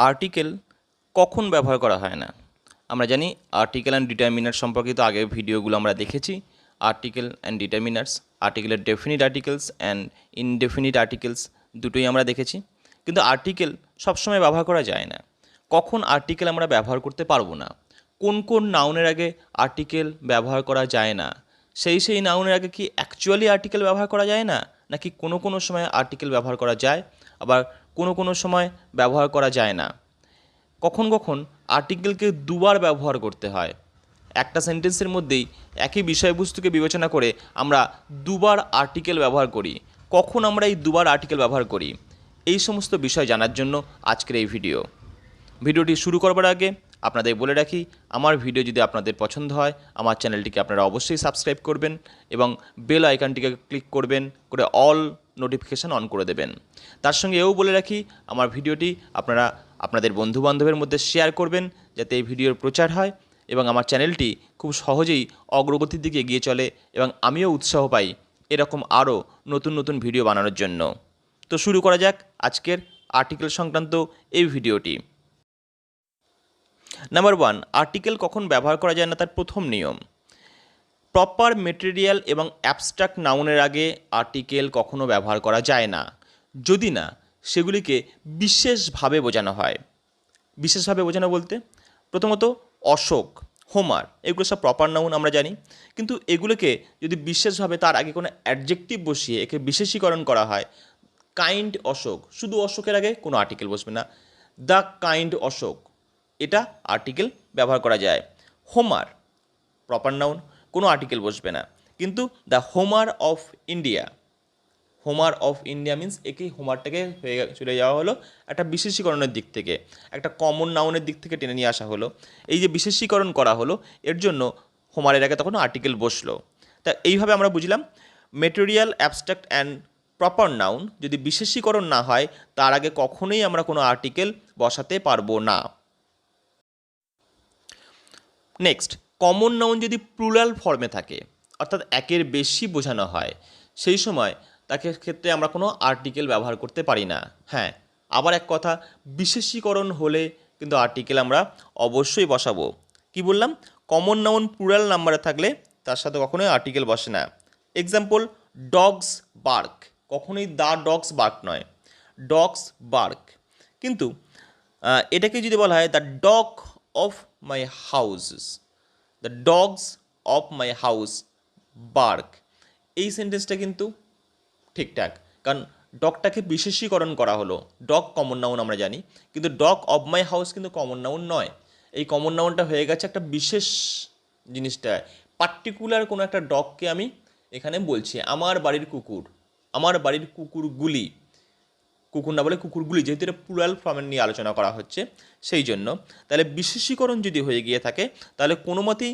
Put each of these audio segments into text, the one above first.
Article কখন ব্যবহার করা হয় না? আমরা জানি আর্টিকেল অ্যান্ড ডিটারমিনার সম্পর্কিত আগের ভিডিওগুলো আমরা দেখেছি। আর্টিকেল অ্যান্ড ডিটারমিনার্স, আর্টিকেলের definite articles and indefinite articles দুটোই আমরা দেখেছি। কিন্তু আর্টিকেল সবসময় ব্যবহার করা যায় না। কখন আর্টিকেল আমরা ব্যবহার করতে পারবো না? কোন কোন নাউনের আগে আর্টিকেল ব্যবহার করা যায় না? সেই নাউনের আগে কি অ্যাকচুয়ালি আর্টিকেল ব্যবহার করা যায় না, নাকি কোনো কোনো সময় আর্টিকেল ব্যবহার করা যায়, আবার কোনো কোনো সময় ব্যবহার করা যায় না? কখন কখন আর্টিকেলকে দুবার ব্যবহার করতে হয়। একটা সেন্টেন্সের মধ্যেই একই বিষয়বস্তুকে বিবেচনা করে আমরা দুবার আর্টিকেল ব্যবহার করি। কখন আমরা এই দুবার আর্টিকেল ব্যবহার করি, এই সমস্ত বিষয় জানার জন্য আজকের এই ভিডিওটি শুরু করবার আগে আপনাদের বলে রাখি, আমার ভিডিও যদি আপনাদের পছন্দ হয় আমার চ্যানেলটিকে আপনারা অবশ্যই সাবস্ক্রাইব করবেন এবং বেল আইকনটিকে ক্লিক করবেন, করে অল নোটিফিকেশান অন করে দেবেন। তার সঙ্গে এও বলে রাখি, আমার ভিডিওটি আপনারা আপনাদের বন্ধুবান্ধবের মধ্যে শেয়ার করবেন যাতে এই ভিডিওর প্রচার হয় এবং আমার চ্যানেলটি খুব সহজেই অগ্রগতির দিকে এগিয়ে চলে এবং আমিও উৎসাহ পাই এরকম আরও নতুন নতুন ভিডিও বানানোর জন্য। তো শুরু করা যাক আজকের আর্টিকেল সংক্রান্ত এই ভিডিওটি। নাম্বার 1, আর্টিকেল কখন ব্যবহার করা যায় না তার প্রথম নিয়ম। প্রপার মেটেরিয়াল এবং অ্যাবস্ট্রাক্ট নাউনের আগে আর্টিকেল কখনো ব্যবহার করা যায় না, যদি না সেগুলিকে বিশেষভাবে বোঝানো হয়। বিশেষভাবে বোঝানো বলতে প্রথমত অশোক, হোমার, এগুলো সব প্রপার নাউন আমরা জানি, কিন্তু এগুলোকে যদি বিশেষভাবে তার আগে কোনো অ্যাডজেক্টিভ বসিয়ে একে বিশেষীকরণ করা হয়, কাইন্ড অশোক, শুধু অশোকের আগে কোনো আর্টিকেল বসবে না, দ্য কাইন্ড অশোক, এটা আর্টিকেল ব্যবহার করা যায়। হোমার প্রপার নাউন, কোনো আর্টিকেল বসবে না, কিন্তু the Homer of India, Homer of India means একেই হোমারটাকে হয়ে চলে যাওয়া হলো একটা বিশেষীকরণের দিক থেকে, একটা কমন নাউনের দিক থেকে টেনে নিয়ে আসা হলো। এই যে বিশেষীকরণ করা হলো এর জন্য হোমারের আগে তখন আর্টিকেল বসলো। তা এইভাবে আমরা বুঝলাম material, abstract and proper noun যদি বিশেষীকরণ না হয় তার আগে কখনোই আমরা কোনো আর্টিকেল বসাতে পারবো না। নেক্সট, কমন নাউন যদি প্লুরাল ফর্মে থাকে, অর্থাৎ একের বেশি বোঝানো হয়, সেই সময় তাকে ক্ষেত্রে আমরা কোনো আর্টিকেল ব্যবহার করতে পারি না। হ্যাঁ, আবার এক কথা, বিশেষীকরণ হলে কিন্তু আর্টিকেল আমরা অবশ্যই বসাবো। কি বললাম? কমন নাউন প্লুরাল নাম্বারে থাকলে তার সাথে কখনোই আর্টিকেল বসে না। এক্সাম্পল, ডগস বার্ক, কখনোই দ্য ডগস বার্ক নয়, ডগস বার্ক। কিন্তু এটাকে যদি বলা হয় the dog of my house, the dogs of my house bark, এই সেন্টেন্সটা কিন্তু ঠিকঠাক, কারণ ডগটাকে বিশেষীকরণ করা হলো। ডগ কমন নাউন আমরা জানি, কিন্তু ডগ অফ মাই হাউস কিন্তু কমন নাউন নয়। এই কমন নাউনটা হয়ে গেছে একটা বিশেষ জিনিসটা, পার্টিকুলার কোনো একটা ডগকে আমি এখানে বলছি, আমার বাড়ির কুকুর, আমার বাড়ির কুকুরগুলি, কুকুর না বলে কুকুরগুলি, যেহেতু এটা প্লুরাল ফর্মের নিয়ে আলোচনা করা হচ্ছে সেই জন্য। তাহলে বিশেষীকরণ যদি হয়ে গিয়ে থাকে তাহলে কোনো মতেই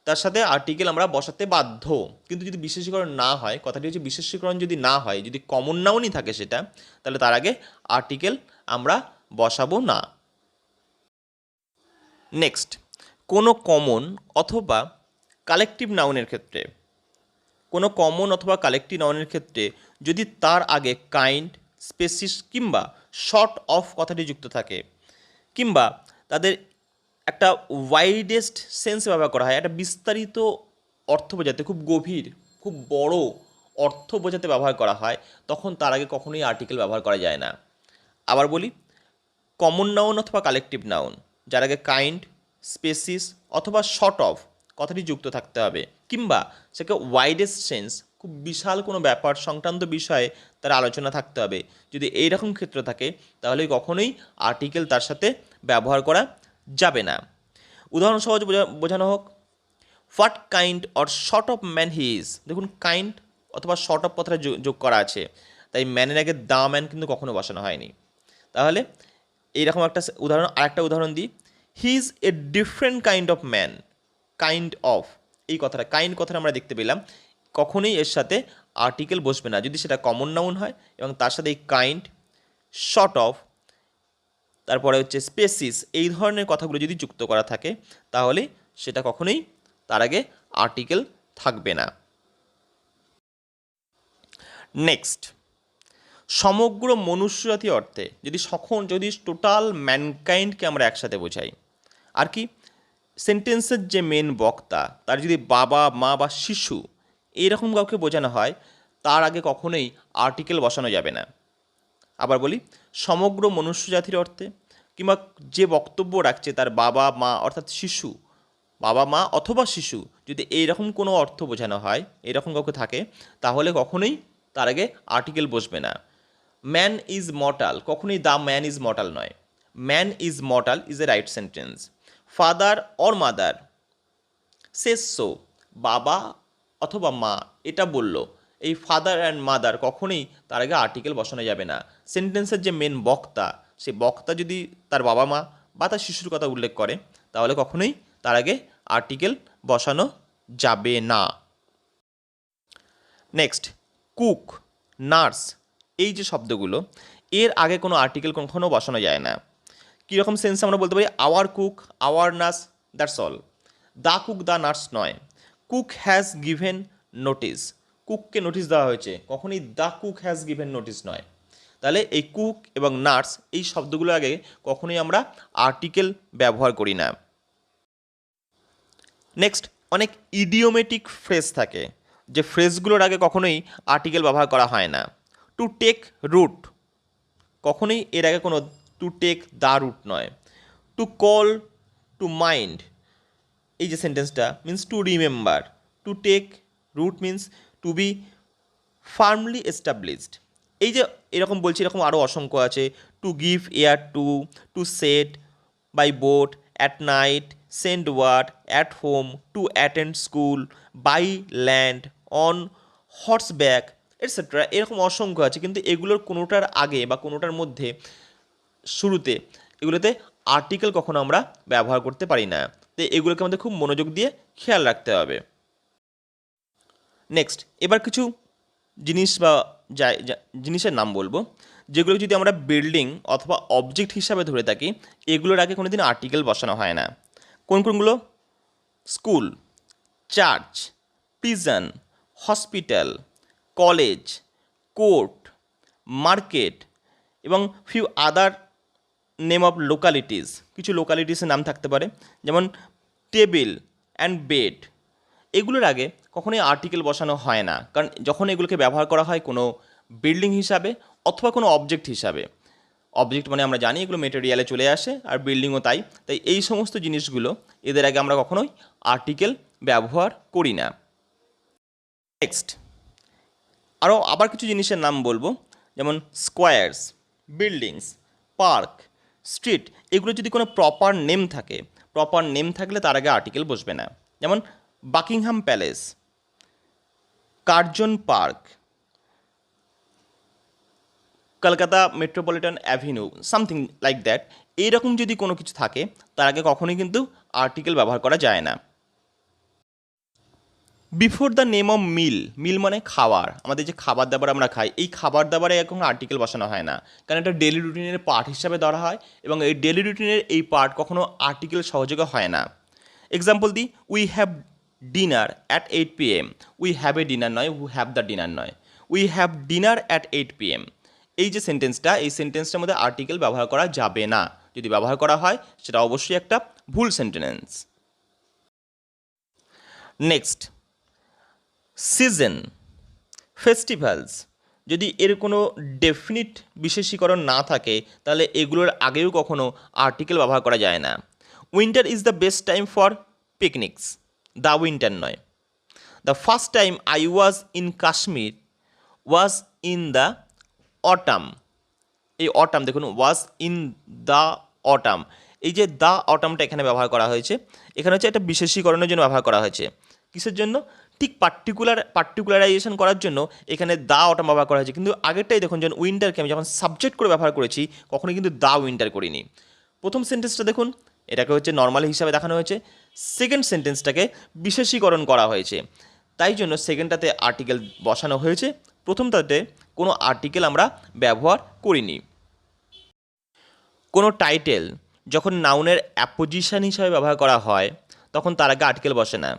তার সাথে আর্টিকেল আমরা বসাতে বাধ্য। কিন্তু যদি বিশেষীকরণ না হয়, কথাটি হচ্ছে বিশেষীকরণ যদি না হয়, যদি কমন নাউনই থাকে সেটা, তাহলে তার আগে আর্টিকেল আমরা বসাবো না। নেক্সট, কোনো কমন অথবা কালেকটিভ নাউনের ক্ষেত্রে, কোনো কমন অথবা কালেকটিভ নাউনের ক্ষেত্রে যদি তার আগে কাইন্ড, স্পেসিস কিংবা শর্ট অফ কথাটি যুক্ত থাকে, কিংবা তাদের একটা ওয়াইডেস্ট সেন্স ব্যবহার করা হয়, একটা বিস্তারিত অর্থ বোঝাতে, খুব গভীর, খুব বড় অর্থ বোঝাতে ব্যবহার করা হয়, তখন তার আগে কখনোই আর্টিকেল ব্যবহার করা যায় না। আবার বলি, কমন নাউন অথবা কালেকটিভ নাউন যার আগে কাইন্ড, স্পেসিস অথবা শর্ট অফ কথাটি যুক্ত থাকতে হবে, কিংবা সেকে ওয়াইডেস্ট সেন্স, খুব বিশাল কোনো ব্যাপার সংক্রান্ত বিষয়ে তার আলোচনা থাকতে হবে। যদি এইরকম ক্ষেত্র থাকে তাহলে কখনোই আর্টিকেল তার সাথে ব্যবহার করা যাবে না। উদাহরণ সহজ বোঝানো হোক, what kind or short of man he is. দেখুন, কাইন্ড অথবা শর্ট অফ কথাটা যোগ করা আছে, তাই ম্যানের আগে দ্য ম্যান কিন্তু কখনো বসানো হয়নি। তাহলে এইরকম একটা উদাহরণ, আরেকটা উদাহরণ দিই, he is a different kind of man. Kind of এই কথাটা, কাইন্ড কথাটা আমরা দেখতে পেলাম, কখনোই এর সাথে আর্টিকেল বসবে না যদি সেটা কমন নাউন হয় এবং তার সাথে এই কাইন্ড, শর্ট অফ, তারপরে হচ্ছে স্পেসিস, এই ধরনের কথাগুলো যদি যুক্ত করা থাকে তাহলে সেটা কখনোই তার আগে আর্টিকেল থাকবে না। নেক্সট, সমগ্র মনুষ্যজাতি অর্থে যদি টোটাল ম্যানকাইন্ডকে আমরা একসাথে বোঝাই। আর কি, সেন্টেন্সের যে মেন বক্তা তার যদি বাবা, মা বা শিশু এইরকম কাউকে বোঝানো হয়, তার আগে কখনোই আর্টিকেল বসানো যাবে না। আবার বলি, সমগ্র মনুষ্যজাতির অর্থে কিংবা যে বক্তব্য রাখছে তার বাবা, মা অর্থাৎ শিশু, বাবা, মা অথবা শিশু, যদি এইরকম কোনো অর্থ বোঝানো হয়, এরকম কাউকে থাকে, তাহলে কখনোই তার আগে আর্টিকেল বসবে না। ম্যান ইজ মর্টাল, কখনোই দ্য ম্যান ইজ মর্টাল নয়। Man is mortal is a right sentence. Father or mother says so, বাবা অথবা মা এটা বলল, এই ফাদার অ্যান্ড মাদার কখনোই তার আগে আর্টিকেল বসানো যাবে না। সেন্টেন্সের যে মেন বক্তা, সে বক্তা যদি তার বাবা, মা বা তার শিশুর কথা উল্লেখ করে, তাহলে কখনোই তার আগে আর্টিকেল বসানো যাবে না। নেক্সট, কুক, নার্স, এই যে শব্দগুলো, এর আগে কোনো আর্টিকেল কখনো বসানো যায় না। কীরকম সেন্সে আমরা বলতে পারি, our cook, our nurse, that's all. The cook, the nurse নয়। কুক হ্যাজ গিভেন নোটিস, কুককে নোটিস দেওয়া হয়েছে, কখনই the cook has given notice নয়। তাহলে এই কুক এবং নার্স এই শব্দগুলোর আগে কখনোই আমরা আর্টিকেল ব্যবহার করি না। নেক্সট, অনেক ইডিওমেটিক ফ্রেজ থাকে, যে ফ্রেজগুলোর আগে কখনোই আর্টিকেল ব্যবহার করা হয় না। টু টেক রুট, কখনোই এর আগে কোনো টু টেক দ্য রুট নয়। টু কল টু মাইন্ড, এই যে সেন্টেন্সটা means to remember. To take root means to be firmly established. এই যে এরকম বলছি, এরকম আরও অসংখ্য আছে। To give ear to, to set by boat at night, send word at home, to attend school, by land, on horseback, etcetera. এরকম অসংখ্য আছে, কিন্তু এগুলোর কোনোটার আগে বা কোনোটার মধ্যে শুরুতে এগুলোতে আর্টিকেল কখনো আমরা ব্যবহার করতে পারি না। তো এগুলোকে আমাদের খুব মনোযোগ দিয়ে খেয়াল রাখতে হবে। নেক্সট, এবার কিছু জিনিস বা জিনিসের নাম বলবো, যেগুলো যদি আমরা বিল্ডিং অথবা অবজেক্ট হিসাবে ধরে থাকি, এগুলোর আগে কোনো দিন আর্টিকেল বসানো হয় না। কোন কোনগুলো? School, church, prison, hospital, college, court, market এবং few other name of localities, কিছু লোকালিটিসের নাম থাকতে পারে, যেমন টেবিল অ্যান্ড বেড। এগুলোর আগে কখনোই আর্টিকেল বসানো হয় না, কারণ যখন এগুলোকে ব্যবহার করা হয় কোনো বিল্ডিং হিসাবে অথবা কোনো অবজেক্ট হিসাবে, অবজেক্ট মানে আমরা জানি এগুলো মেটেরিয়ালে চলে আসে, আর বিল্ডিংও তাই, তাই এই সমস্ত জিনিসগুলো এদের আগে আমরা কখনোই আর্টিকেল ব্যবহার করি না। নেক্সট, আবার কিছু জিনিসের নাম বলবো, যেমন স্কোয়ারস, বিল্ডিংস, পার্ক, স্ট্রিট। এগুলো যদি কোনো প্রপার নেম থাকে, প্রপার নেম থাকলে তার আগে আর্টিকেল বসবে না। যেমন Buckingham palace, Curzon park, Kolkata metropolitan avenue, something like that. এইরকম যদি কোনো কিছু থাকে, তার আগে কখনোই কিন্তু আর্টিকেল ব্যবহার করা যায় না। বিফোর দ্য নেম অফ মিল, মিল মানে খাবার, আমাদের যে খাবার দাবার আমরা খাই, এই খাবার দাবারে এখন আর্টিকেল বসানো হয় না, কারণ এটা ডেলি রুটিনের পার্ট হিসাবে ধরা হয়, এবং এই ডেলি রুটিনের এই পার্ট কখনো আর্টিকেল সহযোগে হয় না। এক্সাম্পল দিই, we have dinner at 8 PM, we have a dinner নয়, উই হ্যাভ দ্য ডিনার নয়, we have dinner at 8 PM। এই যে সেন্টেন্সটা, এই সেন্টেন্সটার মধ্যে আর্টিকেল ব্যবহার করা যাবে না। যদি ব্যবহার করা হয়, সেটা অবশ্যই একটা ভুল সেন্টেন্স। নেক্সট, সিজন, ফেস্টিভ্যালস, যদি এর কোনো ডেফিনিট বিশেষীকরণ না থাকে, তাহলে এগুলোর আগেও কখনো আর্টিকেল ব্যবহার করা যায় না। Winter is the best time for picnics, the winter নয়। The first time I was in Kashmir was in the autumn. এই অটাম দেখুন, ওয়াজ ইন দ্য অটাম, এই যে দ্য অটামটা এখানে ব্যবহার করা হয়েছে, এখানে হচ্ছে একটা বিশেষীকরণের জন্য ব্যবহার করা হয়েছে। কিসের জন্য? ঠিক পার্টিকুলারাইজেশন করার জন্য এখানে দ্য অটাম ব্যবহার করা হয়েছে। কিন্তু আগেরটাই দেখুন, যখন উইন্টারকে আমি যখন সাবজেক্ট করে ব্যবহার করেছি, কখনোই কিন্তু দ্য উইন্টার করিনি। প্রথম সেন্টেন্সটা দেখুন, এটাকে হচ্ছে নর্মাল হিসাবে দেখানো হয়েছে, সেকেন্ড সেন্টেন্সটাকে বিশেষীকরণ করা হয়েছে, তাই জন্য সেকেন্ডটাতে আর্টিকেল বসানো হয়েছে, প্রথমটাতে কোনো আর্টিকেল আমরা ব্যবহার করিনি। কোনো টাইটেল যখন নাউনের অ্যাপোজিশন হিসাবে ব্যবহার করা হয়, তখন তার আগে আর্টিকেল বসে না।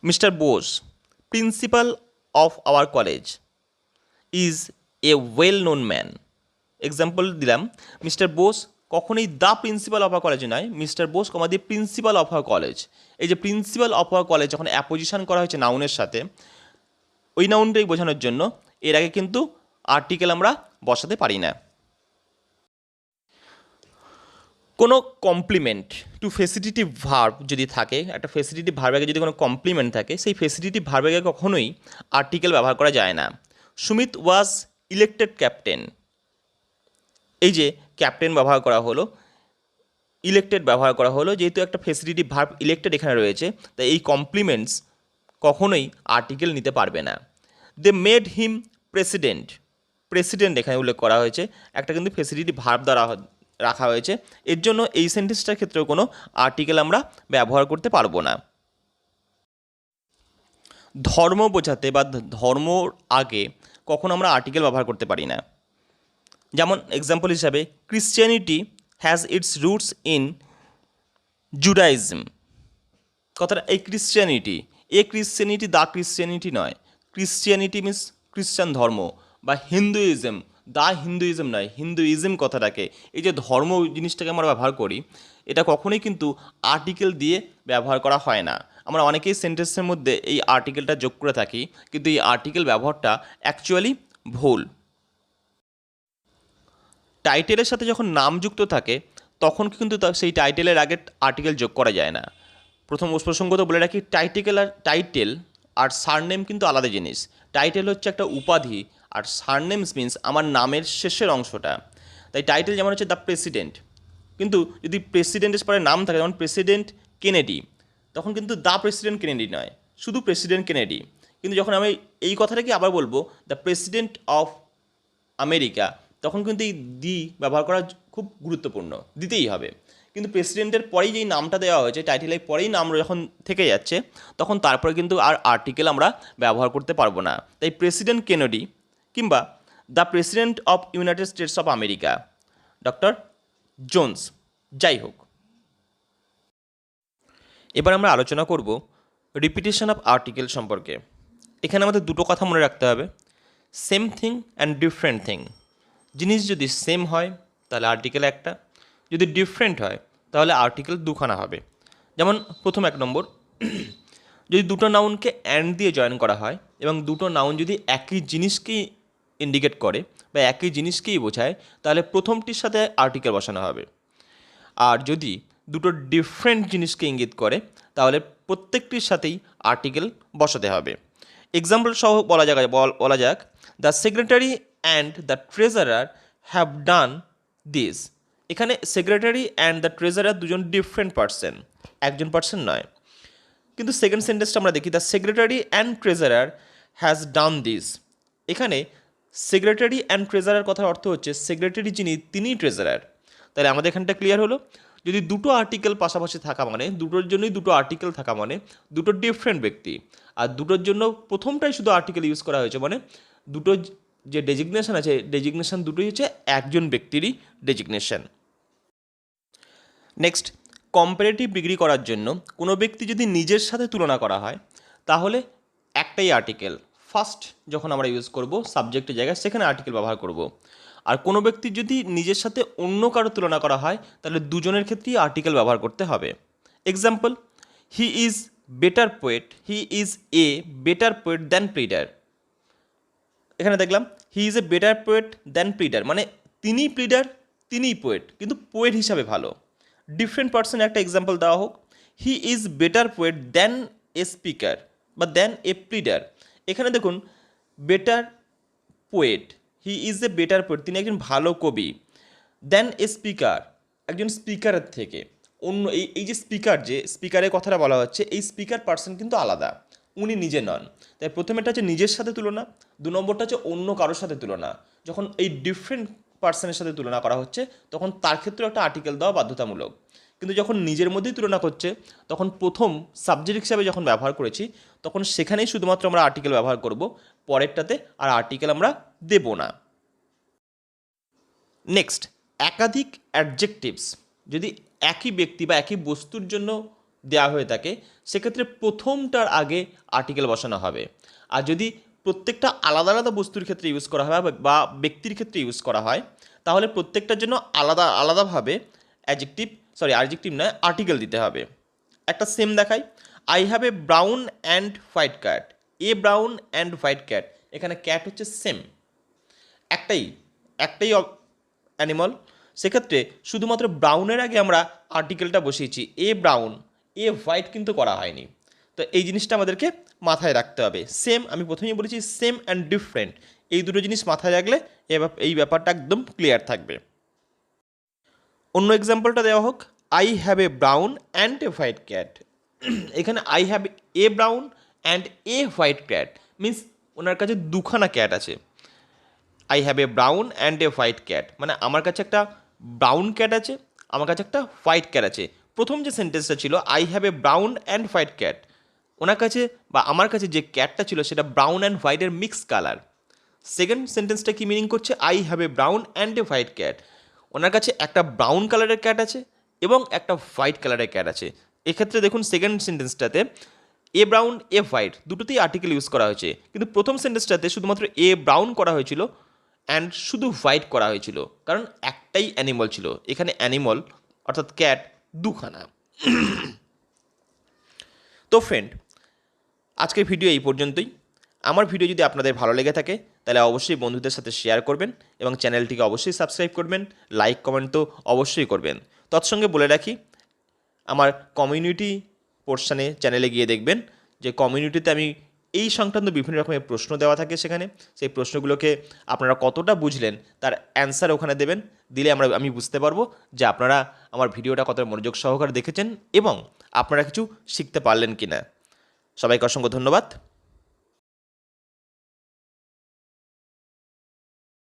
Mister Bose, principal of our college, is a well known man. Example দিলাম, মিস্টার বোস কখনোই দ্য প্রিন্সিপাল অফ আওয়ার কলেজে নয়, মিস্টার বোস কমা দিয়ে প্রিন্সিপাল অফ আওয়ার কলেজ। এই যে প্রিন্সিপাল অফ আওয়ার কলেজ যখন অ্যাপোজিশন করা হয়েছে নাউনের সাথে, ওই নাউনটাই বোঝানোর জন্য এর আগে কিন্তু আর্টিকেল আমরা বসাতে পারি না। কোনো কমপ্লিমেন্ট টু ফেসিলিটিভ ভার্ব যদি থাকে, একটা ফেসিলিটিভ ভার্বের আগে যদি কোনো কমপ্লিমেন্ট থাকে, সেই ফেসিলিটিভ ভার্বের আগে কখনোই আর্টিকেল ব্যবহার করা যায় না। Sumit was elected captain. এই যে ক্যাপ্টেন ব্যবহার করা হলো, ইলেক্টেড ব্যবহার করা হলো, যেহেতু একটা ফেসিলিটিভ ভার্ব ইলেক্টেড এখানে রয়েছে, তাই এই কমপ্লিমেন্টস কখনোই আর্টিকেল নিতে পারবে না। They made him president. President এখানে উল্লেখ করা হয়েছে, একটা কিন্তু ফেসিলিটিভ ভার্ব দ্বারা রাখা হয়েছে, এর জন্য এই সেন্টেন্সটার ক্ষেত্রেও কোনো আর্টিকেল আমরা ব্যবহার করতে পারবো না। ধর্ম বোঝাতে বা ধর্মর আগে কখনো আমরা আর্টিকেল ব্যবহার করতে পারি না। যেমন এক্সাম্পল হিসাবে, Christianity has its roots in Judaism. কথাটা এই ক্রিশ্চিয়ানিটি, ক্রিশ্চিয়ানিটি দ্য ক্রিশ্চিয়ানিটি নয়, ক্রিশ্চিয়ানিটি মিন্স খ্রিস্টান ধর্ম, বা হিন্দুইজম দ্য হিন্দুইজম নয়, হিন্দুইজম কথাটাকে, এই যে ধর্ম জিনিসটাকে আমরা ব্যবহার করি, এটা কখনোই কিন্তু আর্টিকেল দিয়ে ব্যবহার করা হয় না। আমরা অনেকেই সেন্টেন্সের মধ্যে এই আর্টিকেলটা যোগ করে থাকি, কিন্তু এই আর্টিকেল ব্যবহারটা অ্যাকচুয়ালি ভুল। টাইটেলের সাথে যখন নাম যুক্ত থাকে তখন কিন্তু সেই টাইটেলের আগে আর্টিকেল যোগ করা যায় না। প্রসঙ্গত বলে রাখি, টাইটেল আর সারনেম কিন্তু আলাদা জিনিস। টাইটেল হচ্ছে একটা উপাধি, আর সারনেমস মিন্স আমার নামের শেষের অংশটা। তাই টাইটেল যেমন হচ্ছে দ্য প্রেসিডেন্ট, কিন্তু যদি প্রেসিডেন্টের পরে নাম থাকে, যেমন প্রেসিডেন্ট কেনেডি, তখন কিন্তু দ্য প্রেসিডেন্ট কেনেডি নয়, শুধু প্রেসিডেন্ট কেনেডি। কিন্তু যখন আমি এই কথাটাকে আবার বলবো দ্য প্রেসিডেন্ট অফ আমেরিকা, তখন কিন্তু এই দি ব্যবহার করা খুব গুরুত্বপূর্ণ, দিতেই হবে। কিন্তু প্রেসিডেন্টের পরেই যেই নামটা দেওয়া হয়েছে, টাইটেলের পরেই নাম যখন থেকে যাচ্ছে, তখন তারপরে কিন্তু আর আর্টিকেল আমরা ব্যবহার করতে পারবো না। তাই প্রেসিডেন্ট কেনেডি কিংবা the president of United states of America, doctor Jones, যাই হোক। এবার আমরা আলোচনা করব রিপিটেশন অফ আর্টিকেল সম্পর্কে। এখানে আমাদের দুটো কথা মনে রাখতে হবে, same thing and different thing. জিনিস যদি সেম হয় তাহলে আর্টিকেল একটা, যদি ডিফারেন্ট হয় তাহলে আর্টিকেল দুখানা হবে। যেমন প্রথম 1 নম্বর, যদি দুটো নাউনকে অ্যান্ড দিয়ে জয়েন করা হয় এবং দুটো নাউন যদি একই জিনিসকেই ইন্ডিকেট করে বা একই জিনিসকেই বোঝায়, তাহলে প্রথমটির সাথে আর্টিকেল বসানো হবে। আর যদি দুটো ডিফারেন্ট জিনিসকে ইঙ্গিত করে তাহলে প্রত্যেকটির সাথেই আর্টিকেল বসাতে হবে। এক্সাম্পল সহ বলা যাক, the secretary and the treasurer have done this. এখানে সেক্রেটারি অ্যান্ড দ্য ট্রেজারার দুজন ডিফারেন্ট পার্সন, একজন পার্সন নয়। কিন্তু সেকেন্ড সেন্টেন্সটা আমরা দেখি, the secretary and treasurer has done this. এখানে সেক্রেটারি অ্যান্ড ট্রেজারার কথার অর্থ হচ্ছে সেক্রেটারি যিনি, তিনিই ট্রেজারার। তাহলে আমাদের এখানটা ক্লিয়ার হলো, যদি দুটো আর্টিকেল পাশাপাশি থাকা মানে, দুটোর জন্যই দুটো আর্টিকেল থাকা মানে দুটো ডিফারেন্ট ব্যক্তি, আর দুটোর জন্য প্রথমটাই শুধু আর্টিকেল ইউজ করা হয়েছে মানে দুটো যে ডেজিগনেশন আছে, ডেজিগনেশন দুটোই হচ্ছে একজন ব্যক্তিরই ডেজিগনেশন। নেক্সট, কম্পারেটিভ ডিগ্রি করার জন্য কোনো ব্যক্তি যদি নিজের সাথে তুলনা করা হয় তাহলে একটাই আর্টিকেল ফার্স্ট যখন আমরা ইউজ করব সাবজেক্টের জায়গায়, সেখানে আর্টিকেল ব্যবহার করব। আর কোনো ব্যক্তি যদি নিজের সাথে অন্য কারো তুলনা করা হয় তাহলে দুজনের ক্ষেত্রেই আর্টিকেল ব্যবহার করতে হবে। Example, he is better poet, he is a better poet than pleader. এখানে দেখলাম he is a better poet than pleader, মানে তিনিই প্লিডার, তিনিই পোয়েট, কিন্তু পোয়েট হিসাবে ভালো। ডিফারেন্ট পার্সন একটা এক্সাম্পল দেওয়া হোক, he is better poet than a speaker বা দ্যান এ প্লিডার। এখানে দেখুন better poet, he is a better poet, তিনি একজন ভালো কবি, দ্যান এ স্পিকার, একজন স্পিকারের থেকে অন্য। এই যে স্পিকারের কথাটা বলা হচ্ছে, এই স্পিকার পার্সন কিন্তু আলাদা, উনি নিজে নন। তাই প্রথমেটা হচ্ছে নিজের সাথে তুলনা, 2 নম্বরটা হচ্ছে অন্য কারোর সাথে তুলনা। যখন এই ডিফারেন্ট পার্সনের সাথে তুলনা করা হচ্ছে তখন তার ক্ষেত্রে একটা আর্টিকেল দেওয়া বাধ্যতামূলক। কিন্তু যখন নিজের মধ্যেই তুলনা করছে তখন প্রথম সাবজেক্ট হিসাবে যখন ব্যবহার করেছি তখন সেখানেই শুধুমাত্র আমরা আর্টিকেল ব্যবহার করব, পরেরটাতে আর আর্টিকেল আমরা দেব না। নেক্সট, একাধিক অ্যাডজেক্টিভস যদি একই ব্যক্তি বা একই বস্তুর জন্য দেওয়া হয়ে থাকে সেক্ষেত্রে প্রথমটার আগে আর্টিকেল বসানো হবে। আর যদি প্রত্যেকটা আলাদা আলাদা বস্তুর ক্ষেত্রে ইউজ করা হয় বা ব্যক্তির ক্ষেত্রে ইউজ করা হয়, তাহলে প্রত্যেকটার জন্য আলাদা আলাদাভাবে অ্যাডজেক্টিভ নয় আর্টিকেল দিতে হবে। একটা সেম দেখাই, I have a brown and white cat. A brown and white cat, এখানে ক্যাট হচ্ছে সেম, একটাই অ্যানিমাল, সেক্ষেত্রে শুধুমাত্র ব্রাউনের আগে আমরা আর্টিকেলটা বসিয়েছি, এ ব্রাউন, এ হোয়াইট কিন্তু করা হয়নি। তো এই জিনিসটা আমাদেরকে মাথায় রাখতে হবে। সেম, আমি প্রথমেই বলেছি সেম অ্যান্ড ডিফারেন্ট, এই দুটো জিনিস মাথায় রাখলে এই ব্যাপারটা একদম ক্লিয়ার থাকবে। অন্য এক্সাম্পলটা দেওয়া হোক, I have a brown and a white cat. এখানে I have a brown and a white cat means ওনার কাছে দুখানা ক্যাট আছে। I have a brown and a white cat মানে আমার কাছে একটা ব্রাউন ক্যাট আছে, আমার কাছে একটা হোয়াইট ক্যাট আছে। প্রথম যে সেন্টেন্সটা ছিল I have a brown and white cat, ওনার কাছে বা আমার কাছে যে ক্যাটটা ছিল সেটা ব্রাউন অ্যান্ড হোয়াইটের মিক্স কালার। সেকেন্ড সেন্টেন্সটা কি মিনিং করছে, I have a brown and a white cat, ওনার কাছে একটা ব্রাউন কালারের ক্যাট আছে এবং একটা হোয়াইট কালারের ক্যাট আছে। এক্ষেত্রে দেখুন সেকেন্ড সেন্টেন্সটাতে এ ব্রাউন এ হোয়াইট দুটোতেই আর্টিকেল ইউজ করা হয়েছে, কিন্তু প্রথম সেন্টেন্সটাতে শুধুমাত্র এ ব্রাউন করা হয়েছিল অ্যান্ড শুধু হোয়াইট করা হয়েছিল, কারণ একটাই অ্যানিমাল ছিল। এখানে অ্যানিমাল অর্থাৎ ক্যাট দুখানা। তো ফ্রেন্ড, আজকের ভিডিও এই পর্যন্তই। আমার ভিডিও যদি আপনাদের ভালো লেগে থাকে তাহলে অবশ্যই বন্ধুদের সাথে শেয়ার করবেন এবং চ্যানেলটিকে অবশ্যই সাবস্ক্রাইব করবেন, লাইক কমেন্ট তো অবশ্যই করবেন। তৎসঙ্গে বলে রাখি, আমার কমিউনিটি পোর্শনে চ্যানেলে গিয়ে দেখবেন যে কমিউনিটিতে আমি এই সংক্রান্ত বিভিন্ন রকমের প্রশ্ন দেওয়া থাকে, সেখানে সেই প্রশ্নগুলোকে আপনারা কতটা বুঝলেন তার অ্যান্সার ওখানে দেবেন, দিলে আমি বুঝতে পারবো যে আপনারা আমার ভিডিওটা কত মনোযোগ সহকারে দেখেছেন এবং আপনারা কিছু শিখতে পারলেন কি না। সবাইকে অসংখ্য ধন্যবাদ।